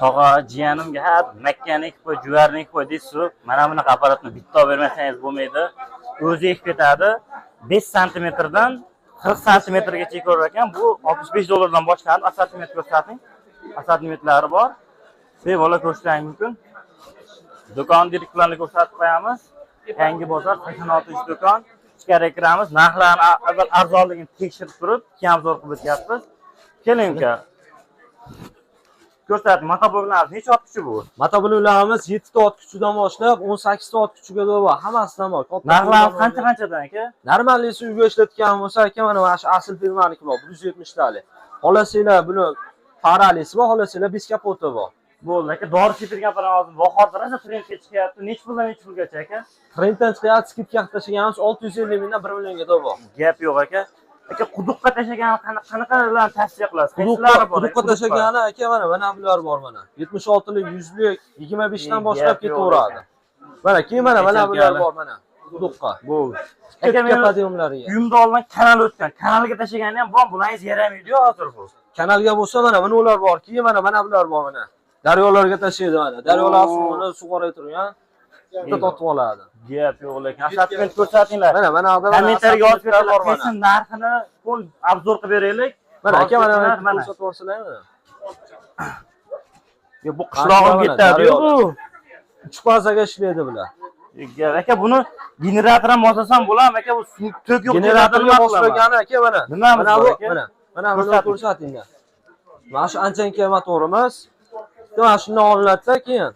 Tog'a jiyanimga ha makkani ekib qo'y, juvarni ekib qo'y deysiz. Mana bunaqa apparatni bitta olib bermasangiz bo'lmaydi. O'zi ekib ketadi. 5 santimetrdan 40 santimetrgacha ko'rar ekan. Bu $65 boshlanadi. Assortiment ko'rsating. Assortimentlari bor. Bemalol ko'rishingiz mumkin. Do'kon direktorlarini ko'rsatib qo'yamiz. Yangi bozor 86-do'kon. Ichkariga kiramiz. Narxlarni avval arzonligini tekshirib turib, keyin obzor qilib o'tyapmiz. Keling uka. Ko'rsating, motobloklarimiz necha ot kuchi bu? Motobloklarimiz 7 ta ot kuchidan boshlab 18 ta ot kuchiga bor. Hammasidan bor. Narxlarimiz qanchadan aka? Normalisi uyga ishlatgan bo'lsa, aka mana shu asl firmaniki bor, 170 talik. Xolasinglar buni paralisi bor, xolasinglar 5 kapoti bor. Bo'ldi aka, dori sepirgan hozir bahorda rosa trendga chiqyapti. Necha puldan necha pulgacha aka? Trenddan chiqyapti, skidka tashlaganimiz 650 mingdan 1 millionga bor. Gap yo'q aka. Aka, quduqqa tashlagani qanaqalarni tavsiya qilasiz? Quduqqa tashlagani aka mana bular bor mana. 76 lik, 100 lik, 25 dan boshlab ketaveradi. Mana keyin mana bular bor mana. Quduqqa. Bo'ldi. Aka podiyumlariga. Uyimda olgan kanal o'tgan. Kanalga tashlagani ham bor, bularningiz yaramaydi-yu hozir bu. Kanalga bo'lsa mana ular bor. Keyin mana bular bor mana. Daryolarga tashlaydi mana. Daryolar suvini sug'orib turgan. Bitta totib oladi. Gap yo'q lekin. Assortiment ko'rsatinglar. Mana kommentariyga yozib beringlar. Qaysi narxini qo'l obzor qilib beraylik. Mana aka mana ko'rsatib yuborsalar. Yo, bu qishlog'im ketadi-yu bu. 3 fazaga ishlaydi bular. Aka, buni generator ham bosasam bo'ladimi aka? Bu suv to'k yo'q. Generatorga boshlagani aka mana. Mana bu aka. Mana buni ko'rsatinglar. Mana shu anchanka motorimiz. Mana shundan olinadi keyin.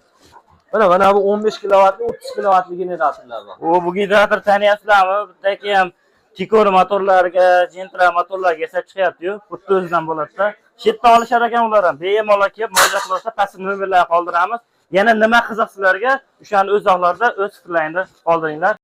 Mana bu 15 kilovatli, 30 kilovatli generatorlar bor. Bu generator taniyapsizlarmi? Bittaki ham Tikor motorlarga, Gentra motorlarga yasab chiqyapti-yu. Bitta o'zidan bo'ladi-da. Chetdan olishar ekan ular ham. Bemalol kelib murojaat qilsa, pastki nomerlarni qoldiramiz. Yana nima qiziq sizlarga, o'shani o'z izohlarida o'z fikrlaringizni qoldiringlar.